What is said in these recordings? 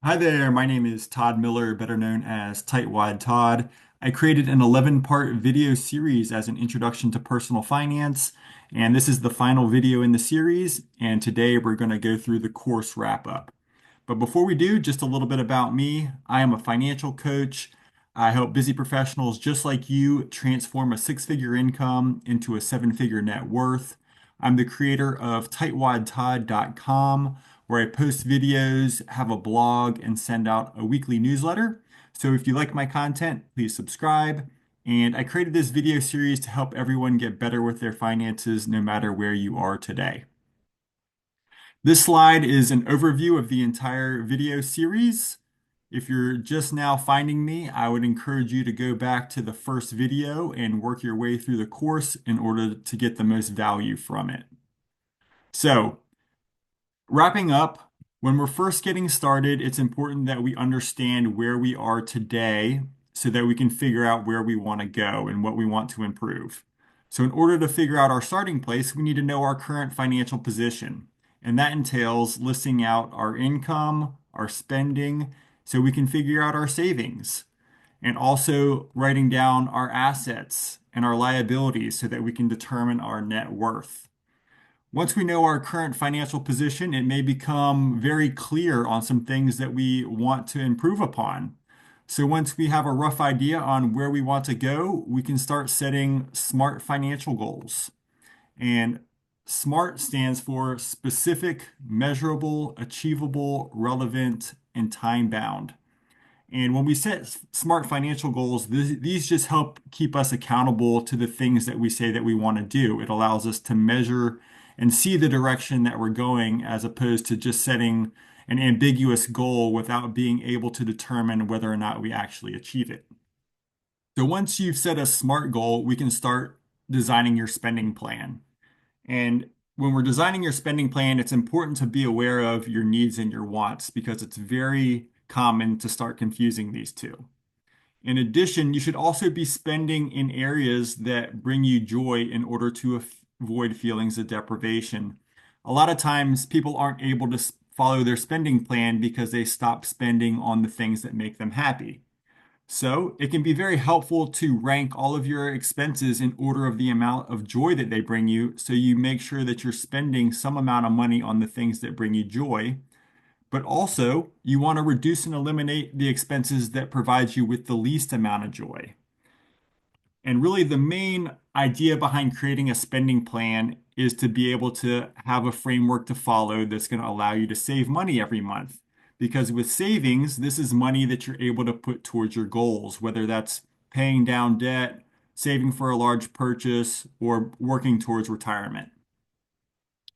Hi there, my name is Todd Miller, better known as Tightwad Todd. I created an 11-part video series as an introduction to personal finance, and this is the final video in the series, and today we're going to go through the course wrap-up. But before we do, just a little bit about me. I am a financial coach. I help busy professionals just like you transform a six-figure income into a seven-figure net worth. I'm the creator of tightwadtodd.com, where I post videos, have a blog, and send out a weekly newsletter. So if you like my content, please subscribe. And I created this video series to help everyone get better with their finances no matter where you are today. This slide is an overview of the entire video series. If you're just now finding me, I would encourage you to go back to the first video and work your way through the course in order to get the most value from it. So, wrapping up, when we're first getting started, it's important that we understand where we are today so that we can figure out where we want to go and what we want to improve. So, in order to figure out our starting place, we need to know our current financial position. And that entails listing out our income, our spending, so we can figure out our savings, and also writing down our assets and our liabilities so that we can determine our net worth. Once we know our current financial position, it may become very clear on some things that we want to improve upon. So once we have a rough idea on where we want to go, we can start setting SMART financial goals. And SMART stands for specific, measurable, achievable, relevant, and time-bound. And when we set SMART financial goals, these just help keep us accountable to the things that we say that we want to do. It allows us to measure and see the direction that we're going as opposed to just setting an ambiguous goal without being able to determine whether or not we actually achieve it. So once you've set a SMART goal, we can start designing your spending plan. And when we're designing your spending plan, it's important to be aware of your needs and your wants because it's very common to start confusing these two. In addition, you should also be spending in areas that bring you joy in order to avoid feelings of deprivation. A lot of times, people aren't able to follow their spending plan because they stop spending on the things that make them happy. So it can be very helpful to rank all of your expenses in order of the amount of joy that they bring you. So you make sure that you're spending some amount of money on the things that bring you joy. But also, you want to reduce and eliminate the expenses that provide you with the least amount of joy. And really, the main idea behind creating a spending plan is to be able to have a framework to follow that's going to allow you to save money every month. Because with savings, this is money that you're able to put towards your goals, whether that's paying down debt, saving for a large purchase, or working towards retirement.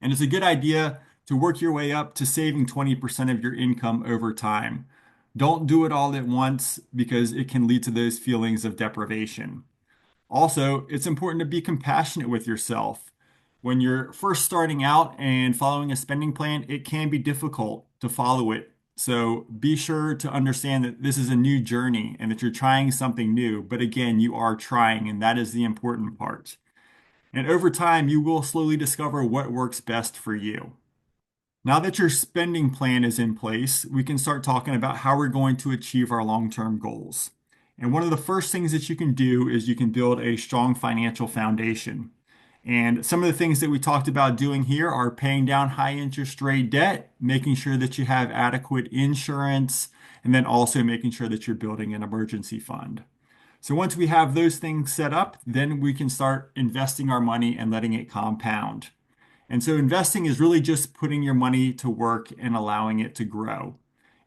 And it's a good idea to work your way up to saving 20% of your income over time. Don't do it all at once because it can lead to those feelings of deprivation. Also, it's important to be compassionate with yourself. When you're first starting out and following a spending plan, it can be difficult to follow it. So be sure to understand that this is a new journey and that you're trying something new. But again, you are trying, and that is the important part. And over time, you will slowly discover what works best for you. Now that your spending plan is in place, we can start talking about how we're going to achieve our long-term goals. And one of the first things that you can do is you can build a strong financial foundation. And some of the things that we talked about doing here are paying down high interest rate debt, making sure that you have adequate insurance, and then also making sure that you're building an emergency fund. So once we have those things set up, then we can start investing our money and letting it compound. And so investing is really just putting your money to work and allowing it to grow.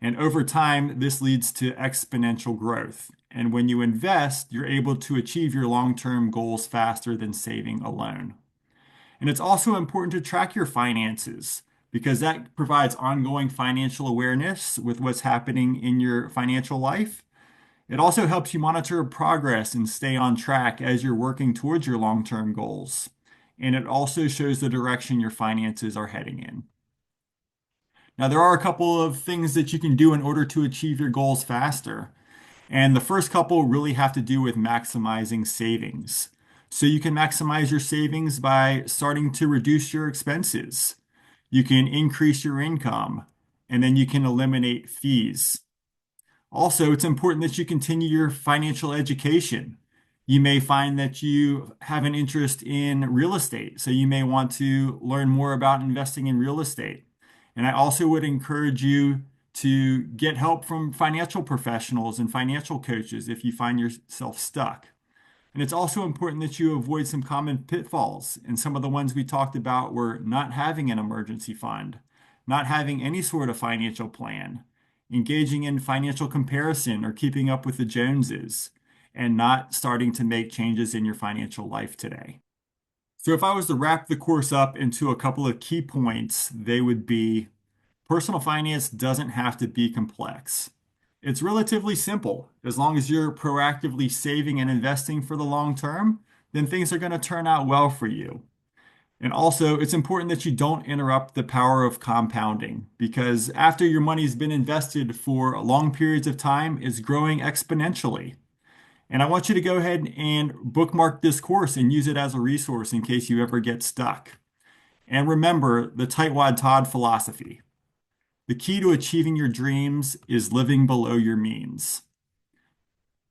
And over time, this leads to exponential growth. And when you invest, you're able to achieve your long-term goals faster than saving alone. And it's also important to track your finances because that provides ongoing financial awareness with what's happening in your financial life. It also helps you monitor progress and stay on track as you're working towards your long-term goals. And it also shows the direction your finances are heading in. Now, there are a couple of things that you can do in order to achieve your goals faster. And the first couple really have to do with maximizing savings. So you can maximize your savings by starting to reduce your expenses. You can increase your income and then you can eliminate fees. Also, it's important that you continue your financial education. You may find that you have an interest in real estate, so you may want to learn more about investing in real estate. And I also would encourage you to get help from financial professionals and financial coaches if you find yourself stuck. And it's also important that you avoid some common pitfalls. And some of the ones we talked about were not having an emergency fund, not having any sort of financial plan, engaging in financial comparison or keeping up with the Joneses, and not starting to make changes in your financial life today. So if I was to wrap the course up into a couple of key points, they would be: personal finance doesn't have to be complex. It's relatively simple. As long as you're proactively saving and investing for the long term, then things are going to turn out well for you. And also, it's important that you don't interrupt the power of compounding, because after your money's been invested for long periods of time, it's growing exponentially. And I want you to go ahead and bookmark this course and use it as a resource in case you ever get stuck. And remember the Tightwad Todd philosophy. The key to achieving your dreams is living below your means.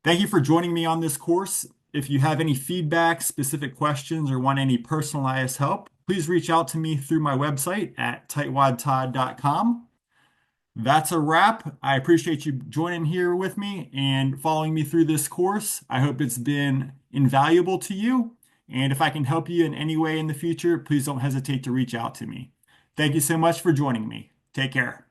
Thank you for joining me on this course. If you have any feedback, specific questions, or want any personalized help, please reach out to me through my website at tightwadtodd.com. That's a wrap. I appreciate you joining here with me and following me through this course. I hope it's been invaluable to you. And if I can help you in any way in the future, please don't hesitate to reach out to me. Thank you so much for joining me. Take care.